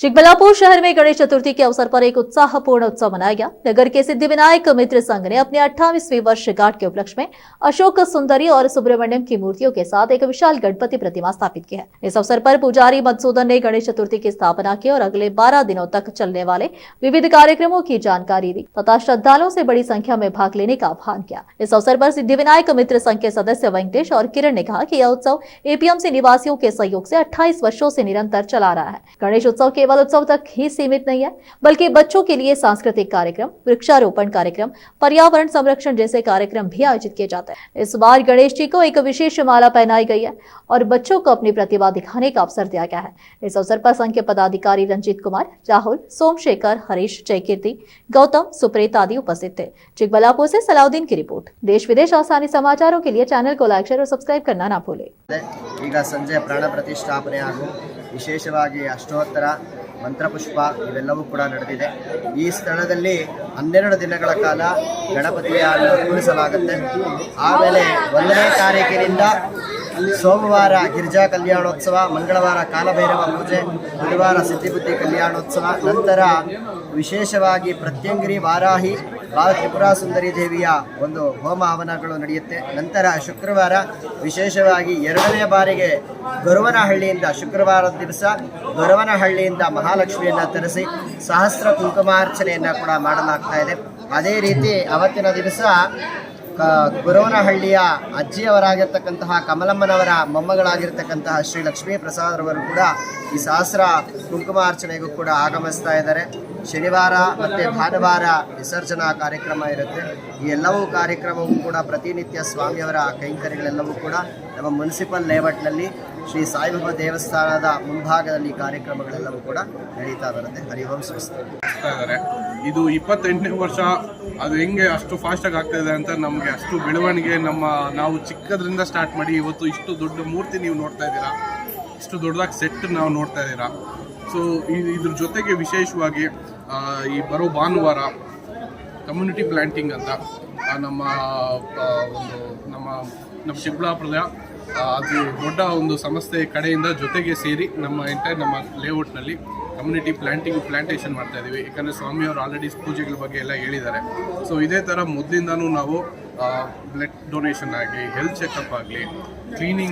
चिकबल्लापुर शहर में गणेश चतुर्थी के अवसर पर एक उत्साहपूर्ण उत्सव मनाया गया। नगर के सिद्धिविनायक मित्र संघ ने अपने 28वीं वर्षगांठ के उपलक्ष्य में अशोक सुंदरी और सुब्रमण्यम की मूर्तियों के साथ एक विशाल गणपति प्रतिमा स्थापित की है। इस अवसर पर पुजारी मधुसूदन ने गणेश चतुर्थी की स्थापना की और अगले 12 दिनों तक चलने वाले विविध कार्यक्रमों की जानकारी दी तथा श्रद्धालुओं से बड़ी संख्या में भाग लेने का आह्वान किया। इस अवसर पर सिद्धिविनायक मित्र संघ के सदस्य वेंकटेश और किरण ने कहा कि यह उत्सव एपीएमसी निवासियों के सहयोग से 28 वर्षों से निरंतर चला रहा है। गणेश उत्सव केवल उत्सव तक ही सीमित नहीं है, बल्कि बच्चों के लिए सांस्कृतिक कार्यक्रम, वृक्षारोपण कार्यक्रम, पर्यावरण संरक्षण जैसे कार्यक्रम भी आयोजित किए जाते हैं। इस बार गणेश जी को एक विशेष माला पहनाई गई है और बच्चों को अपनी प्रतिभा दिखाने का अवसर दिया गया है। इस अवसर पर संघ के पदाधिकारी रंजीत कुमार, राहुल, सोमशेखर, हरीश, जयकीर्ति, गौतम, सुप्रीत आदि उपस्थित थे। चिकबल्लापुर से सलाउद्दीन की रिपोर्ट। देश विदेश आसानी समाचारों के लिए चैनल को लाइक, शेयर और सब्सक्राइब करना ना भूलें। ಈಗ ಸಂಜೆ ಪ್ರಾಣ ಪ್ರತಿಷ್ಠಾಪನೆ ಹಾಗೂ ವಿಶೇಷವಾಗಿ ಅಷ್ಟೋತ್ತರ ಮಂತ್ರಪುಷ್ಪ ಇವೆಲ್ಲವೂ ಕೂಡ ನಡೆದಿದೆ। ಈ ಸ್ಥಳದಲ್ಲಿ 12 ದಿನಗಳ ಕಾಲ ಗಣಪತಿಯನ್ನು ಕೂರಿಸಲಾಗುತ್ತೆ। ಆಮೇಲೆ 1ನೇ ತಾರೀಕಿನಿಂದ ಸೋಮವಾರ ಗಿರಿಜಾ ಕಲ್ಯಾಣೋತ್ಸವ, ಮಂಗಳವಾರ ಕಾಲಭೈರವ ಪೂಜೆ, ಬುಧವಾರ ಸಿದ್ಧಿಬುದ್ಧಿ ಕಲ್ಯಾಣೋತ್ಸವ, ನಂತರ ವಿಶೇಷವಾಗಿ ಪ್ರತ್ಯಂಗಿರಿ ವಾರಾಹಿ ತ್ರಿಪುರಾ ಸುಂದರಿ ದೇವಿಯ ಒಂದು ಹೋಮ ಹವನಗಳು ನಡೆಯುತ್ತೆ। ನಂತರ ಶುಕ್ರವಾರ ವಿಶೇಷವಾಗಿ 2ನೇ ಬಾರಿಗೆ ಗೊರವನಹಳ್ಳಿಯಿಂದ ಶುಕ್ರವಾರದ ದಿವಸ ಗೊರವನಹಳ್ಳಿಯಿಂದ ಮಹಾಲಕ್ಷ್ಮಿಯನ್ನು ತರಿಸಿ ಸಹಸ್ರ ಕುಂಕುಮಾರ್ಚನೆಯನ್ನು ಕೂಡ ಮಾಡಲಾಗ್ತಾ ಇದೆ। ಅದೇ ರೀತಿ ಅವತ್ತಿನ ದಿವಸ ಗೊರವನಹಳ್ಳಿಯ ಅಜ್ಜಿಯವರಾಗಿರ್ತಕ್ಕಂತಹ ಕಮಲಮ್ಮನವರ ಮೊಮ್ಮಗಳಾಗಿರ್ತಕ್ಕಂತಹ ಶ್ರೀ ಲಕ್ಷ್ಮೀ ಪ್ರಸಾದರವರು ಕೂಡ ಈ ಸಹಸ್ರ ಕುಂಕುಮಾರ್ಚನೆಗೂ ಕೂಡ ಆಗಮಿಸ್ತಾ ಇದ್ದಾರೆ। ಶನಿವಾರ ಮತ್ತು ಭಾನುವಾರ ವಿಸರ್ಜನಾ ಕಾರ್ಯಕ್ರಮ ಇರುತ್ತೆ। ಈ ಎಲ್ಲವೂ ಕಾರ್ಯಕ್ರಮವೂ ಕೂಡ ಪ್ರತಿನಿತ್ಯ ಸ್ವಾಮಿಯವರ ಕೈಂಕರ್ಯಗಳೆಲ್ಲವೂ ಕೂಡ ನಮ್ಮ ಮುನ್ಸಿಪಲ್ ಲೇಔಟ್ನಲ್ಲಿ ಶ್ರೀ ಸಾಯಿಬಾಬಾ ದೇವಸ್ಥಾನದ ಮುಂಭಾಗದಲ್ಲಿ ಕಾರ್ಯಕ್ರಮಗಳೆಲ್ಲವೂ ಕೂಡ ನಡೀತಾ ಬರುತ್ತೆ। ಹರಿಓಂ ಸ್ವಸ್ತಿ ಇದ್ದಾರೆ। ಇದು 28ನೇ ವರ್ಷ, ಅದು ಹೆಂಗೆ ಅಷ್ಟು ಫಾಸ್ಟಾಗಿ ಆಗ್ತಾ ಇದೆ ಅಂತ ನಮಗೆ ಅಷ್ಟು ಬೆಳವಣಿಗೆ ನಾವು ಚಿಕ್ಕದ್ರಿಂದ ಸ್ಟಾರ್ಟ್ ಮಾಡಿ ಇವತ್ತು ಇಷ್ಟು ದೊಡ್ಡ ಮೂರ್ತಿ ನೀವು ನೋಡ್ತಾ ಇದ್ದೀರಾ, ಇಷ್ಟು ದೊಡ್ಡದಾಗಿ ಸೆಟ್ ನಾವು ನೋಡ್ತಾ ಇದ್ದೀರಾ। ಸೊ ಇದ್ರ ಜೊತೆಗೆ ವಿಶೇಷವಾಗಿ ಈ ಬರೋ ಭಾನುವಾರ ಕಮ್ಯುನಿಟಿ ಪ್ಲ್ಯಾಂಟಿಂಗ್ ಅಂತ ನಮ್ಮ ಚಿಕ್ಕಬಳ್ಳಾಪುರದ ಅದು ದೊಡ್ಡ ಒಂದು ಸಂಸ್ಥೆ ಕಡೆಯಿಂದ ಜೊತೆಗೆ ಸೇರಿ ನಮ್ಮ ಲೇಔಟ್ನಲ್ಲಿ ಕಮ್ಯುನಿಟಿ ಪ್ಲಾಂಟೇಷನ್ ಮಾಡ್ತಾ ಇದ್ದೀವಿ। ಯಾಕಂದರೆ ಸ್ವಾಮಿಯವರು ಆಲ್ರೆಡಿ ಪೂಜೆಗಳ ಬಗ್ಗೆ ಎಲ್ಲ ಹೇಳಿದ್ದಾರೆ। ಸೊ ಇದೇ ಥರ ಮೊದಲಿಂದನೂ ನಾವು ಬ್ಲಡ್ ಡೊನೇಷನ್ ಆಗಲಿ, ಹೆಲ್ತ್ ಚೆಕಪ್ ಆಗಲಿ, ಕ್ಲೀನಿಂಗ್